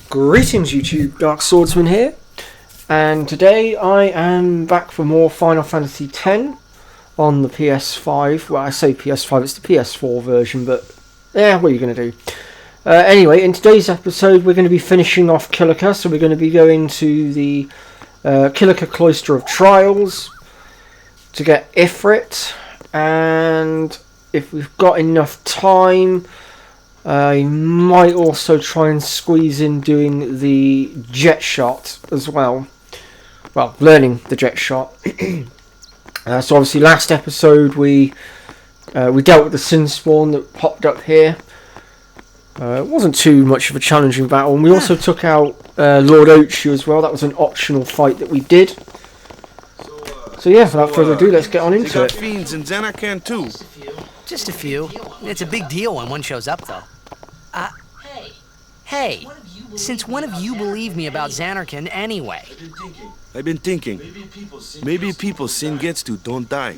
Greetings YouTube, Dark Swordsman here, and today I am back for more Final Fantasy X on the PS5. Well, I say PS5, it's the PS4 version, but yeah, what are you going to do? Anyway, in today's episode we're going to be finishing off Kilika, so we're going to be going to the Kilika Cloister of Trials to get Ifrit, and if we've got enough time I might also try and squeeze in doing the jet shot as well. Well, learning the jet shot. So obviously last episode we dealt with the sin spawn that popped up here. It wasn't too much of a challenging battle, and we also took out Lord Ochu as well. That was an optional fight that we did. So yeah, without further ado, let's get on into it. Fiends and Xanarcan too. Just a few. It's a big deal when one shows up, though. Hey, since when have you believed me about Xanarcan anyway? I've been thinking. Maybe people sin gets to don't die.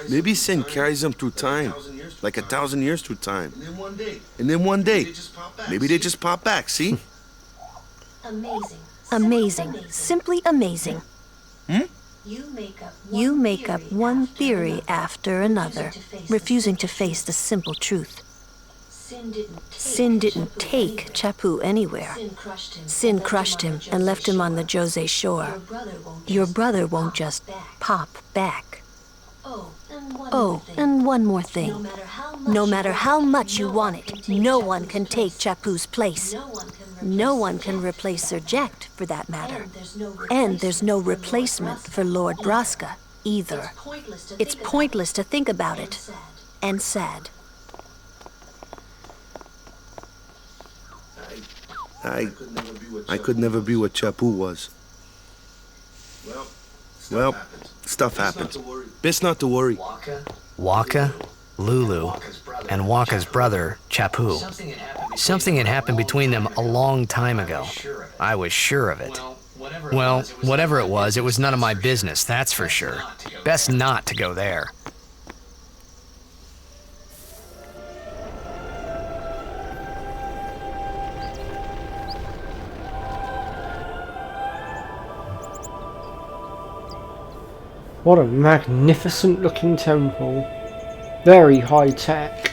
Maybe sin carries them through time, like 1,000 years through time. And then one day, maybe they just pop back, see? Amazing. Amazing. Simply amazing. You make up one theory after another, refusing to face the simple truth. Sin didn't take Chappu anywhere. Sin crushed him and left him on the Jose shore. Your brother won't just pop back. Oh, and one more thing. No matter how much you want it, no one can take Chappu's place. No one can replace Sir Jekt, for that matter. And there's no replacement for Lord Braska, either. It's pointless to think about it. And sad. I could never be what Chappu was. Well, stuff happened. Best not to worry. Waka, Lulu, and Waka's brother, Chappu. Something had happened between them a long time ago. I was sure of it. Well, whatever it was none of my business, that's for sure. Best not to go there. What a magnificent looking temple. Very high tech.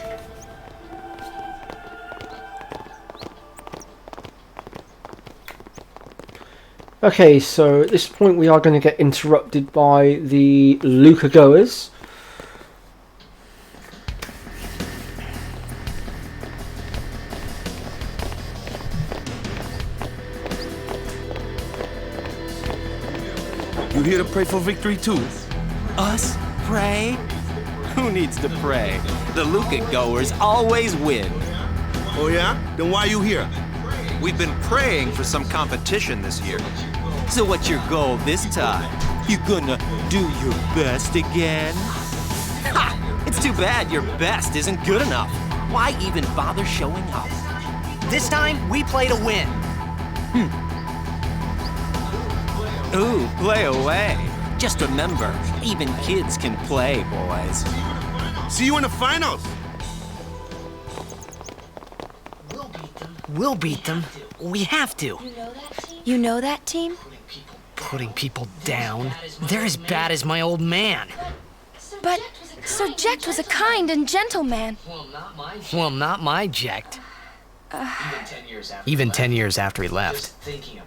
Okay, so at this point we are going to get interrupted by the Luca goers. You here to pray for victory too? Us? Pray? Who needs to pray? The Luca goers always win. Oh yeah? Then why you here? We've been praying for some competition this year. So what's your goal this time? You gonna do your best again? Ha! It's too bad your best isn't good enough. Why even bother showing up? This time, we play to win. Ooh, play away. Just remember, even kids can play, boys. See you in the finals! We'll beat them. We have to. You know that team? Putting people down. They're as bad as my old man. But Sir Jekt was a kind and gentle man. Well, not my Jekt. Even 10 years after he left.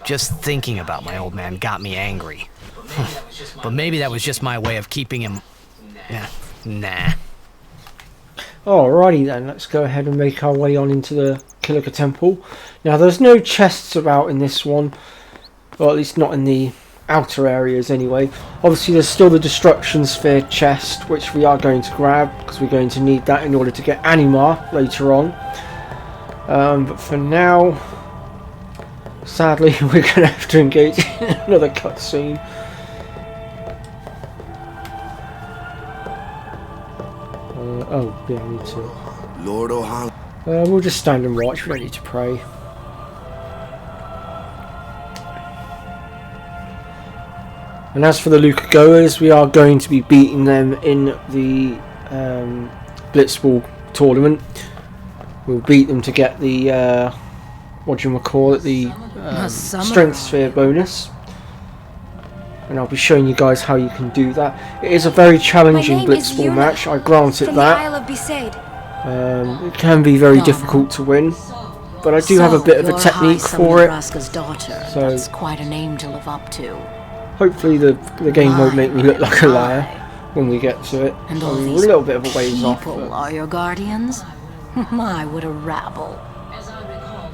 Just thinking about my old man got me angry. But maybe that was just my way of keeping him... Nah. Alrighty then, let's go ahead and make our way on into the Kilika Temple. Now there's no chests about in this one, or at least not in the outer areas anyway. Obviously there's still the Destruction Sphere chest, which we are going to grab, because we're going to need that in order to get Animar later on. But for now, sadly we're going to have to engage in another cutscene. Oh, yeah, I need to. Lord O'Hang. We'll just stand and watch, we don't need to pray. And as for the Luca goers, we are going to be beating them in the Blitzball tournament. we'll beat them to get the what do you call it, the strength sphere bonus. And I'll be showing you guys how you can do that. It is a very challenging blitzball match, I grant it that. It can be very difficult to win, but I do have a bit of a technique for it. So that's quite a name to live up to. Hopefully the game won't make me look like a liar when we get to it. And I all mean, we're these a little bit of a ways off. people But are your guardians? My, what a rabble.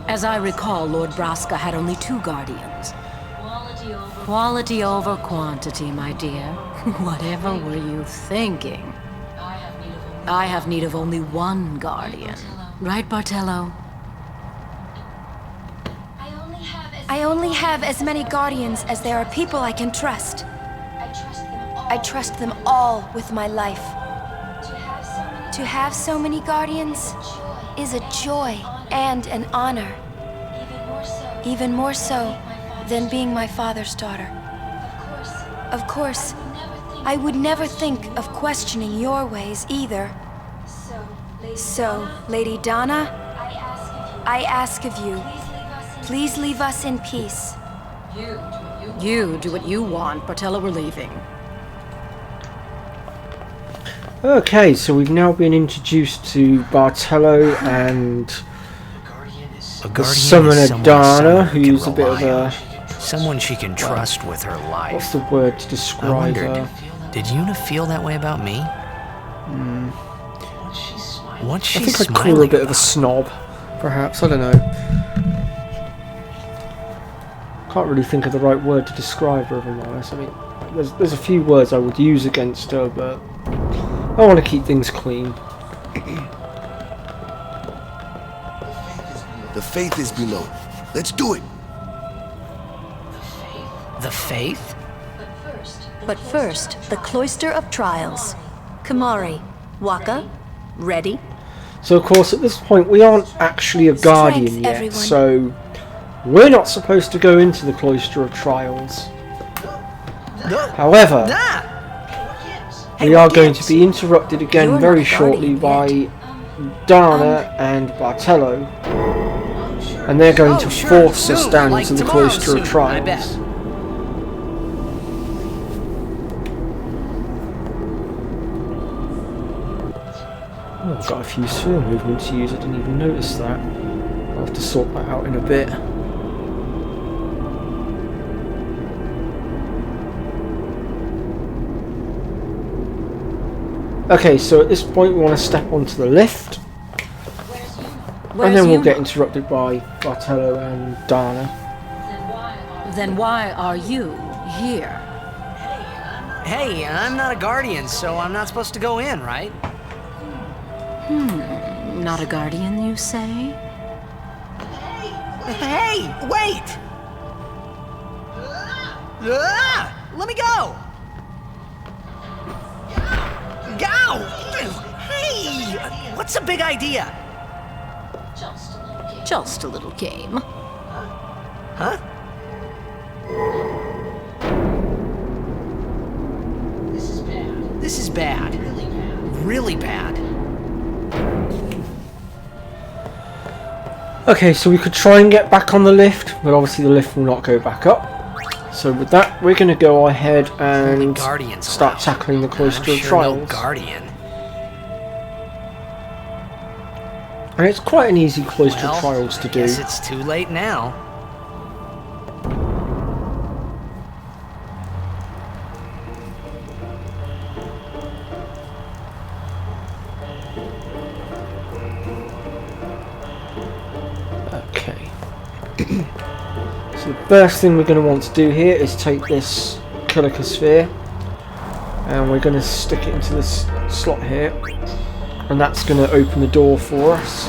As I recall, Lord Braska had only 2 guardians. Quality over quantity, my dear. Whatever were you thinking? I have need of only 1 guardian. Right, Bartello? I only have as many guardians as there are people I can trust. I trust them all with my life. To have so many guardians is a joy and an honor. Even more so than being my father's daughter. Of course, I would never think of questioning your ways either. So, Lady Donna, I ask of you, please leave us in peace. You do what you want, Bartello, we're leaving. okay, so we've now been introduced to Bartello and A the guardian summoner is someone Dana, someone can who's a bit of rely on. a... Someone she can trust with her life. What's the word to I describe wondered, her? did Yuna feel that way about me? What's she I think I'd smiling call her a bit of a about? snob, perhaps, I don't know. Can't really think of the right word to describe her, if I'm honest. I mean, there's a few words I would use against her, but I want to keep things clean. The faith is below. Let's do it. The faith? But first, the cloister of trials. Kamari, Waka, ready? So of course at this point we aren't actually a guardian yet, everyone. so we're not supposed to go into the cloister of trials. However, we are going to be interrupted again You're very not a shortly guardian by Dana and Bartello, and they're going to sure, force us soon, down like to the tomorrow cloister of soon, I bet. trials. Oh, I've got a few sphere movements to use, I didn't even notice that. I'll have to sort that out in a bit. Okay, so at this point we want to step onto the lift, and then we'll get interrupted by Bartello and Dana. Then why are you here? Hey, I'm not a guardian, so I'm not supposed to go in, right? Not a guardian, you say? Hey, wait! Let me go! Go! Hey! What's a big idea? Just a little game. Huh? This is bad. Really bad. Okay, so we could try and get back on the lift, but obviously the lift will not go back up. So with that, we're going to go ahead and Guardians start allowed. tackling the I'm cloister of sure trials. no guardian. And it's quite an easy cloister of Well, trials to I do. guess it's too late now. Okay. So the first thing we're going to want to do here is take this kilika sphere, and we're going to stick it into this slot here, and that's going to open the door for us.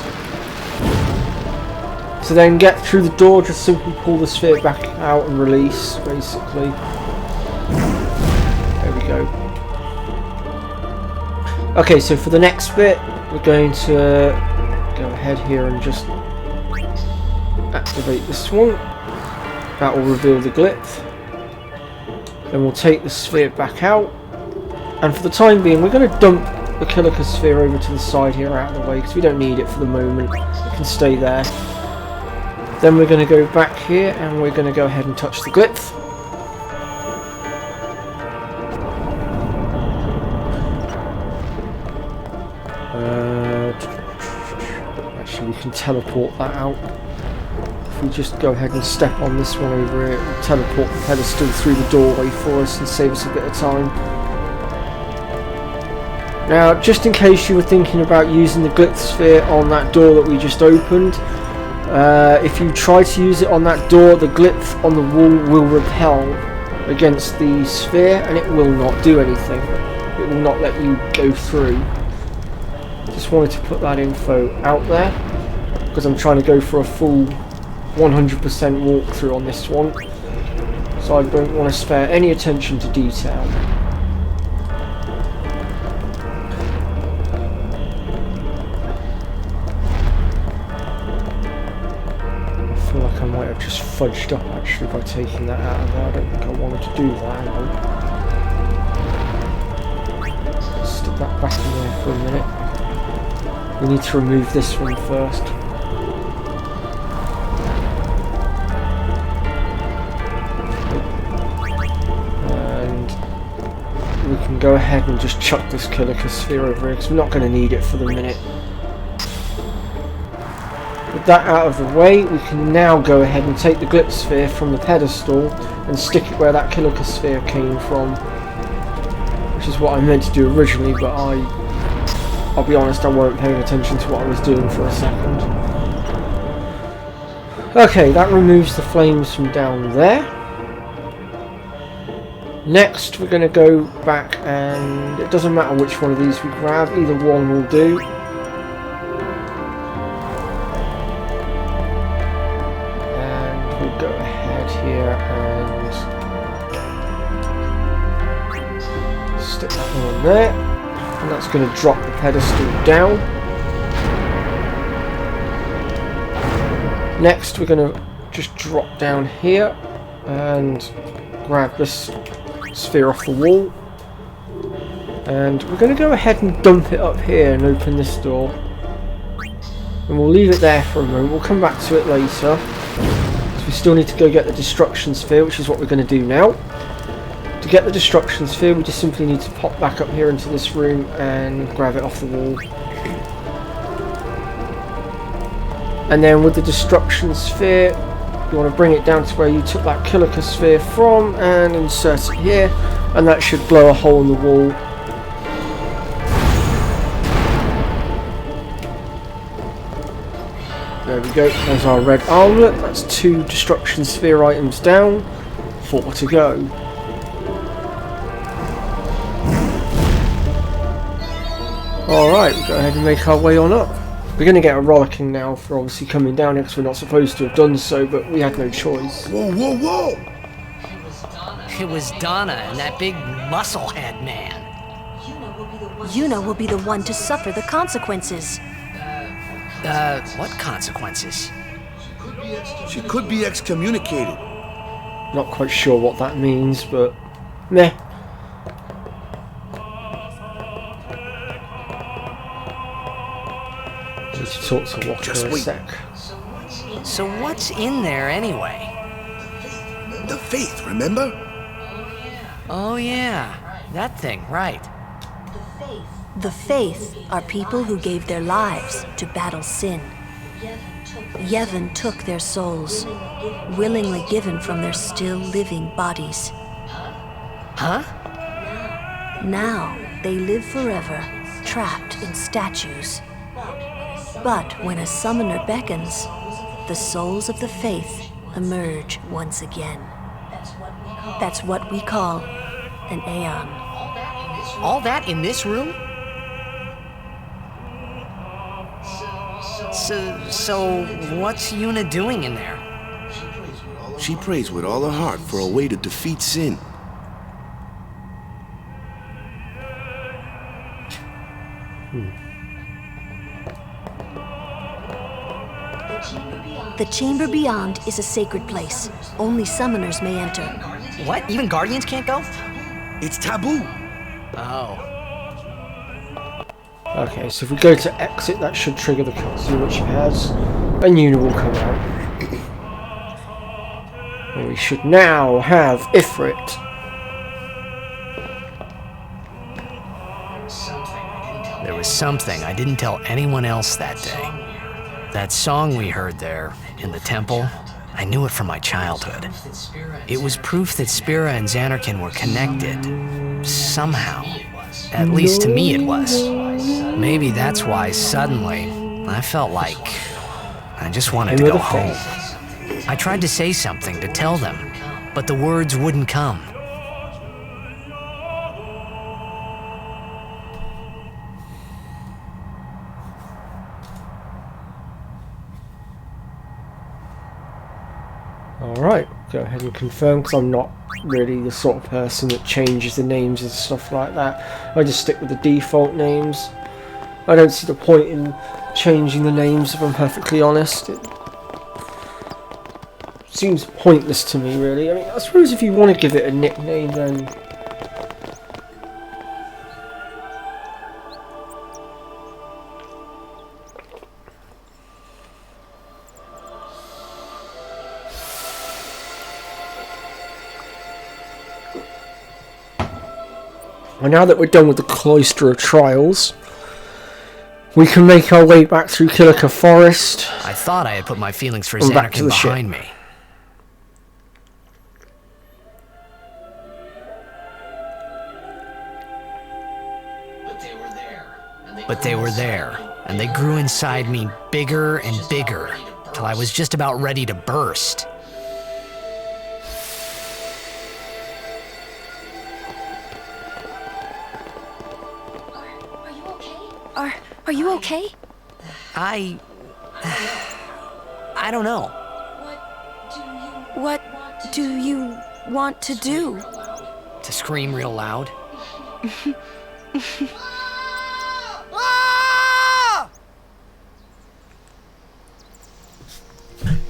To then get through the door, just simply pull the sphere back out and release, basically. There we go. Okay, so for the next bit, we're going to go ahead here and just activate this one. That will reveal the glyph. Then we'll take the sphere back out, and for the time being we're going to dump the kilika sphere over to the side here out of the way because we don't need it for the moment. It can stay there. Then we're going to go back here and we're going to go ahead and touch the glyph. Actually, we can teleport that out. If we just go ahead and step on this one over here, it'll teleport the pedestal through the doorway for us and save us a bit of time. Now, just in case you were thinking about using the glyph sphere on that door that we just opened, if you try to use it on that door, the glyph on the wall will repel against the sphere and it will not do anything. It will not let you go through. Just wanted to put that info out there because I'm trying to go for a full 100% walkthrough on this one, so I don't want to spare any attention to detail. I feel like I might have just fudged up actually by taking that out of there. I don't think I wanted to do that. Hang on. Stick that back in there for a minute. We need to remove this one first. We can go ahead and just chuck this kilika sphere over here because we're not going to need it for the minute. With that out of the way, we can now go ahead and take the glyph sphere from the pedestal and stick it where that kilika sphere came from, which is what I meant to do originally, but I'll be honest, I weren't paying attention to what I was doing for a second. Okay, that removes the flames from down there. Next, we're going to go back, and it doesn't matter which one of these we grab, either one will do. And we'll go ahead here and stick that one on there. And that's going to drop the pedestal down. Next, we're going to just drop down here and grab this sphere off the wall, and we're going to go ahead and dump it up here and open this door, and we'll leave it there for a moment. We'll come back to it later, so we still need to go get the destruction sphere, which is what we're going to do now. To get the destruction sphere, we just simply need to pop back up here into this room and grab it off the wall. And then with the destruction sphere, you want to bring it down to where you took that kilika sphere from and insert it here, and that should blow a hole in the wall. There we go, there's our red armlet. That's 2 destruction sphere items down, 4 to go. Alright, we'll go ahead and make our way on up. We're going to get a rollicking now for obviously coming down here because we're not supposed to have done so, but we had no choice. Whoa, whoa, whoa! It was Donna and that big musclehead man. Yuna will be the one to suffer the consequences. What consequences? She could be excommunicated. Not quite sure what that means, but meh. Need to talk to Walker Just a wait. sec. So what's in there anyway? The faith, remember? Oh yeah, that thing, right. The Faith are people who gave their lives to battle sin. Yevon took their souls, willingly given from their still living bodies. Huh? Now they live forever, trapped in statues. But when a summoner beckons, the souls of the Faith emerge once again. That's what we call an Aeon. All that in this room? So what's Yuna doing in there? She prays with all her heart for a way to defeat sin. The chamber beyond is a sacred place. Only summoners may enter. What? Even Guardians can't go? It's taboo. Oh. Okay, so if we go to exit, that should trigger the cutscene, which it has. And Yuna will come out. And we should now have Ifrit. There was something I didn't tell anyone else that day. That song we heard there, in the temple, I knew it from my childhood. It was proof that Spira and Xanarkin were connected. Somehow. At least to me it was. Maybe that's why suddenly I felt like I just wanted to go home. I tried to say something to tell them, but the words wouldn't come. Alright, go ahead and confirm, because I'm not really the sort of person that changes the names and stuff like that. I just stick with the default names. I don't see the point in changing the names, if I'm perfectly honest. It seems pointless to me, really. I mean, I suppose if you want to give it a nickname, then... And now that we're done with the cloister of trials, we can make our way back through Kilika Forest. I thought I had put my feelings for and back to Xanarkin the ship. behind me. But they were there, and they grew inside me bigger and bigger, till I was just about ready to burst. Are you okay? I don't know. What do you want to do? To scream real loud.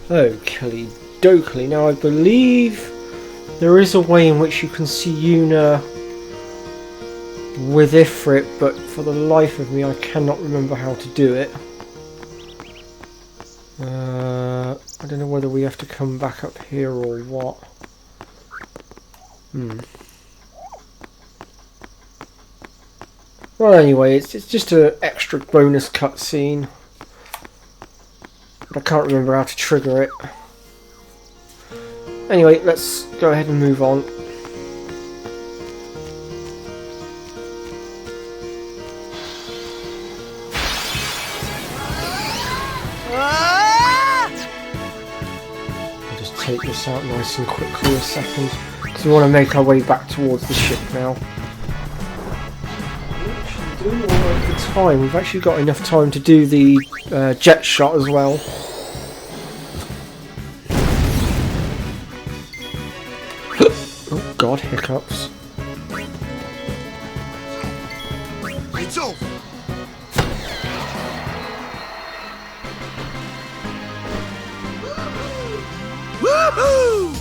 Oakley dokley. Now I believe there is a way in which you can see Yuna with Ifrit, but for the life of me I cannot remember how to do it. I don't know whether we have to come back up here or what. Well, anyway, it's just an extra bonus cutscene. But I can't remember how to trigger it. Anyway, let's go ahead and move on. I'll just take this out nice and quickly a second, because we want to make our way back towards the ship now. We're actually doing all right for time. We've actually got enough time to do the jet shot as well. Oh god, hiccups. It's over. Woohoo!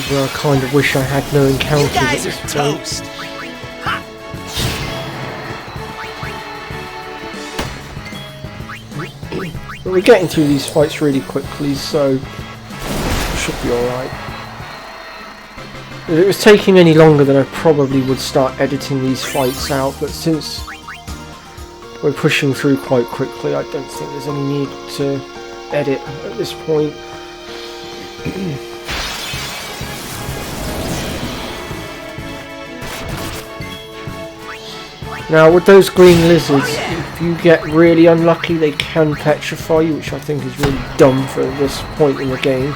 Where I kind of wish I had no encounters at this point. Toast. But we're getting through these fights really quickly, so it should be alright. If it was taking any longer, then I probably would start editing these fights out, but since we're pushing through quite quickly, I don't think there's any need to edit at this point. Now, with those green lizards, if you get really unlucky, they can petrify you, which I think is really dumb for this point in the game.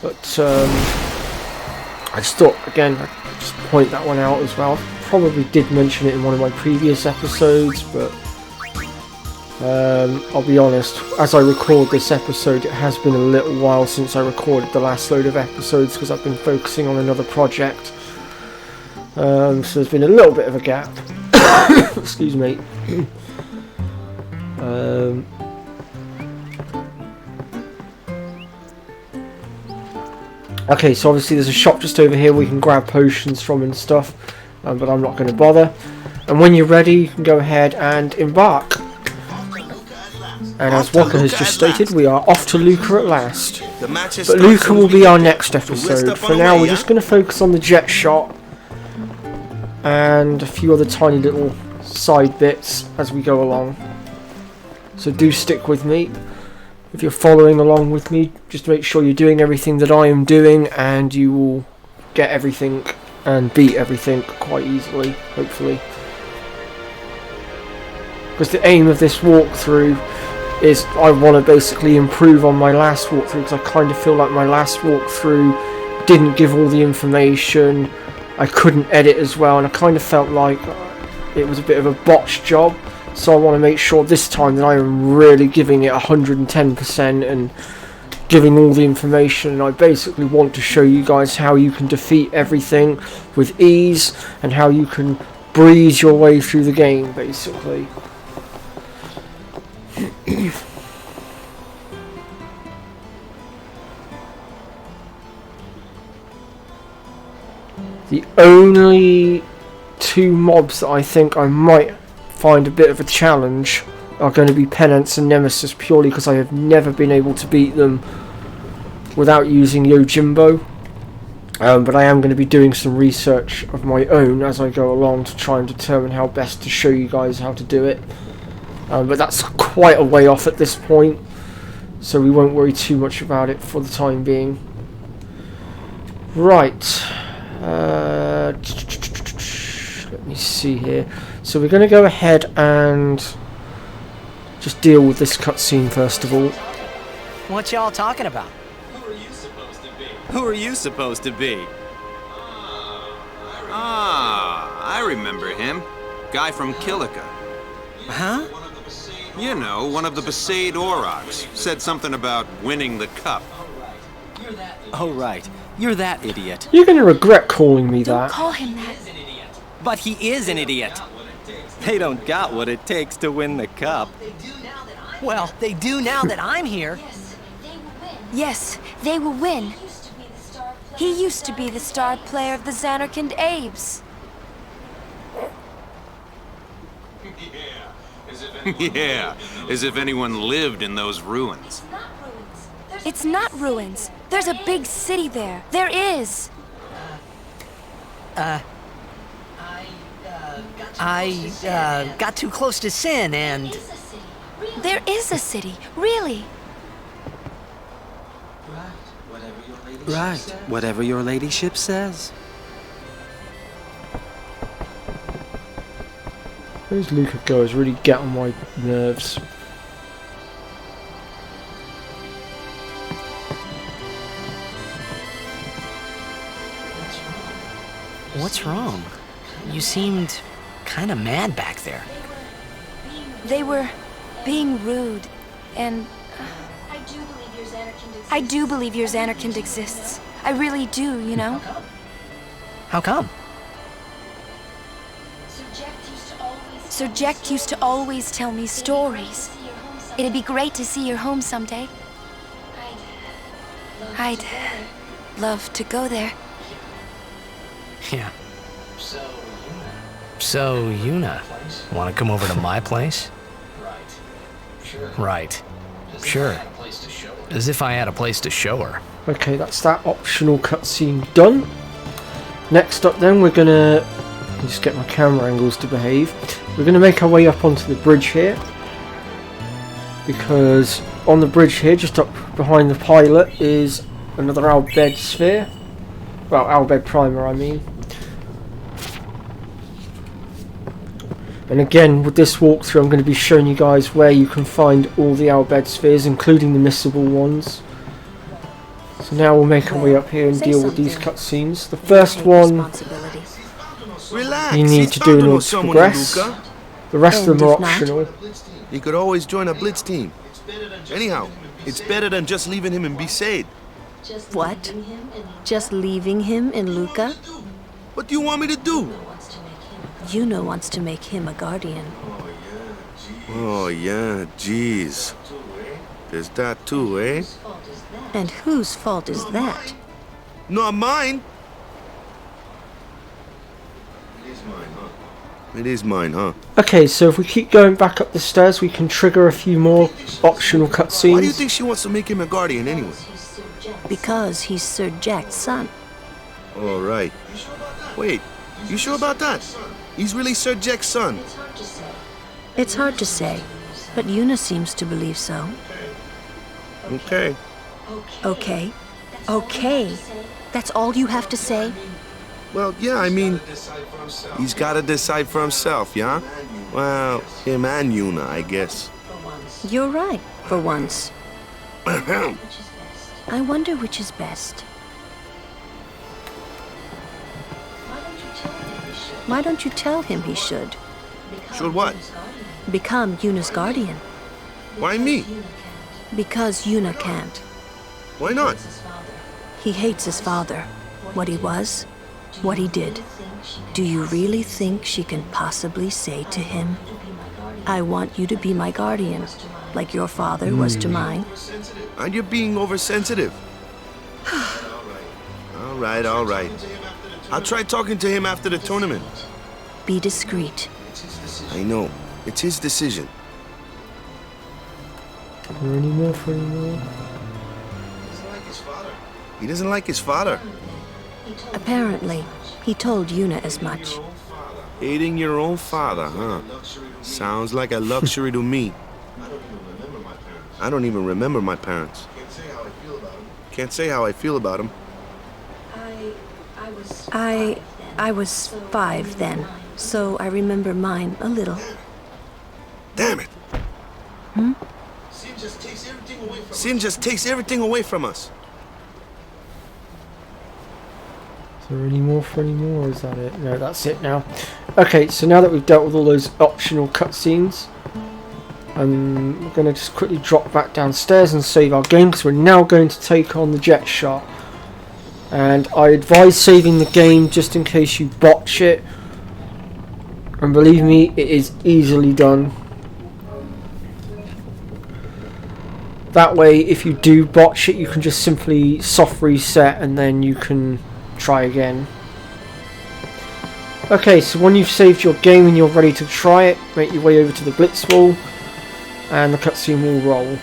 But, I just thought, again, I'd just point that one out as well. Probably did mention it in one of my previous episodes, but I'll be honest, as I record this episode, it has been a little while since I recorded the last load of episodes because I've been focusing on another project. So there's been a little bit of a gap. Excuse me. Okay, so obviously there's a shop just over here we can grab potions from and stuff, but I'm not going to bother. And when you're ready, you can go ahead and embark. And as Waka has just stated, we are off to Luca at last. But Luca will be our next episode. For now, we're just going to focus on the jet shot and a few other tiny little side bits as we go along. So do stick with me. If you're following along with me, just make sure you're doing everything that I am doing, and you will get everything and beat everything quite easily, hopefully. Because the aim of this walkthrough is I want to basically improve on my last walkthrough, because I kind of feel like my last walkthrough didn't give all the information, I couldn't edit as well, and I kind of felt like it was a bit of a botched job. So I want to make sure this time that I am really giving it 110% and giving all the information. And I basically want to show you guys how you can defeat everything with ease and how you can breeze your way through the game, basically. The only two mobs that I think I might find a bit of a challenge are going to be Penance and Nemesis, purely because I have never been able to beat them without using Yojimbo. But I am going to be doing some research of my own as I go along to try and determine how best to show you guys how to do it. But that's quite a way off at this point, so we won't worry too much about it for the time being. Right. Let me see here. So we're going to go ahead and just deal with this cutscene first of all. What y'all talking about? Who are you supposed to be? I remember him. Guy from Kilika. Huh? You know, one of the Besaid Aurochs. Said something about winning the cup. Oh, right. You're that idiot. You're going to regret calling me Don't that. call him that. But he is an idiot. They don't got what it takes to win the cup. Well, they do now that I'm here. Yes, they will win. He used to be the star player of the Xanarkand Abes. Yeah, as if anyone lived in those ruins. It's not ruins. There's a big city there. There is. I got too close to Sin and... There is a city, really. Right, whatever your ladyship says. Those Luca goers really get on my nerves. What's wrong? You seemed kind of mad back there. They were being rude, and I do believe your Xanarkand exists. I really do, you know? How come? Sir Jecht used to always tell me stories. It'd be great to see your home someday. I'd love to go there. Yeah. So, Yuna, want to come over to my place? Right. Sure. As if I had a place to show her. Okay, that's that optional cutscene done. Next up then, we're going to... just get my camera angles to behave. We're going to make our way up onto the bridge here. Because on the bridge here, just up behind the pilot, is another Albed sphere. Well, Albed Primer, I mean. And again, with this walkthrough, I'm going to be showing you guys where you can find all the Albed spheres, including the missable ones. So now we'll make our way up here and deal with these cutscenes. The first one Relax. you need to do in order to progress. The rest of them are optional. He could always join a blitz team. Anyhow, it's better than just leaving him in Besaid. What? Just leaving him in Luca? What do you want me to do? Yuna wants to make him a guardian. Oh yeah, jeez. There's that too, eh? And whose fault is that? Not mine. It is mine, huh? Okay, so if we keep going back up the stairs, we can trigger a few more optional cutscenes. Why do you think she wants to make him a guardian anyway? Because he's Sir Jack's son. All right. Wait, you sure about that? He's really Sir Jack's son. It's hard to say, but Yuna seems to believe so. Okay. Okay. Okay. That's all you have to say? Well, yeah, I mean, he's got to decide for himself, yeah? Well, him and Yuna, I guess. You're right, for once. I wonder which is best. Why don't you tell him he should? Should what? Become Yuna's guardian. Why me? Because Yuna can't. Why not? He hates his father. What he was, what he did. Do you really think she can possibly say to him, I want you to be my guardian, like your father was to mine? And you're being oversensitive. All right, all right. I'll try talking to him after the tournament. Be discreet. I know. It's his decision. Any more for any more? He doesn't like his father. Apparently, he told Yuna as much. Hating your own father, huh? Sounds like a luxury to me. I don't even remember my parents. Can't say how I feel about them. I was 5 then, so I remember mine a little. Damn it! Hmm? Sin just takes everything away from us. Is there any more for any more, or is that it? No, that's it now. Okay, so now that we've dealt with all those optional cutscenes, we're going to just quickly drop back downstairs and save our game, because we're now going to take on the jet shot. And I advise saving the game just in case you botch it. And believe me, it is easily done. That way, if you do botch it, you can just simply soft reset and then you can try again. Okay, so when you've saved your game and you're ready to try it, make your way over to the blitz wall and the cutscene will roll.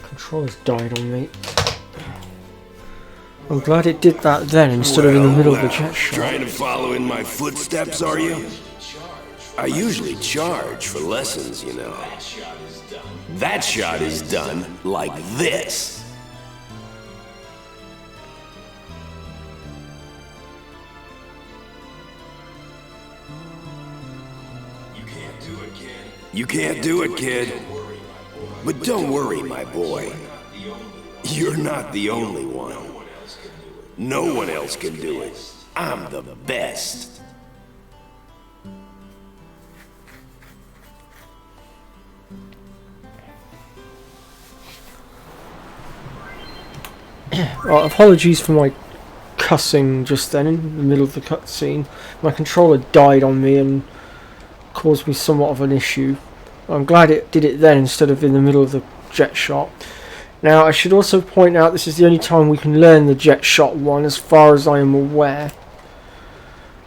Controller's died on me. I'm glad it did that then instead of in the middle of the jet shot. Trying to follow in my footsteps, are you? I usually charge for lessons, you know. That shot is done like this. You can't do it, kid. But don't worry, my boy. You're not the only one. No one else can do it. I'm the best. Right, apologies for my cussing just then in the middle of the cutscene. My controller died on me and caused me somewhat of an issue. I'm glad it did it then instead of in the middle of the jet shot. Now I should also point out this is the only time we can learn the jet shot one as far as I am aware.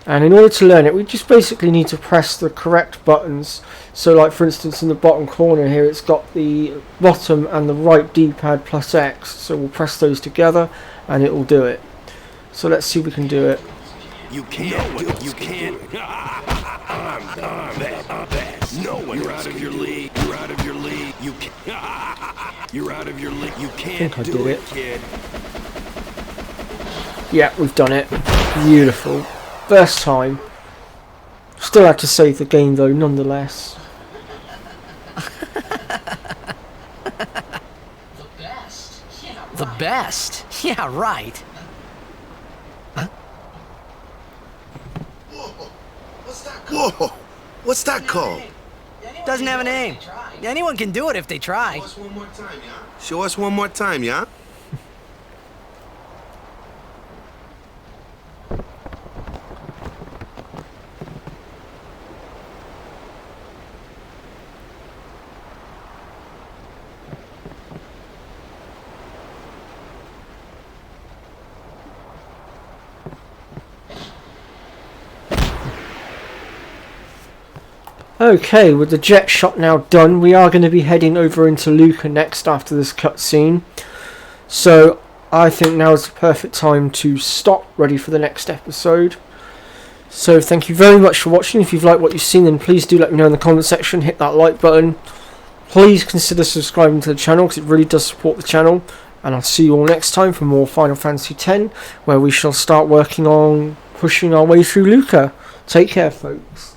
And in order to learn it we just basically need to press the correct buttons. So like for instance in the bottom corner here it's got the bottom and the right D-pad plus X. So we'll press those together and it will do it. So let's see if we can do it. You can't do it. You can't. I'm best. No one. You're out of your league. You're out of your league. You can't. You're out of your league. You can't do it, kid. Yeah, we've done it. Beautiful. First time. Still had to save the game though, nonetheless. The best? Yeah, right. Whoa! What's that called? Doesn't have a name. Anyone can do it if they try. Show us one more time, yeah? Okay, with the jet shot now done, we are going to be heading over into Luca next after this cutscene. So I think now is the perfect time to stop, ready for the next episode. So thank you very much for watching. If you've liked what you've seen, then please do let me know in the comment section. Hit that like button. Please consider subscribing to the channel because it really does support the channel. And I'll see you all next time for more Final Fantasy X, where we shall start working on pushing our way through Luca. Take care, folks.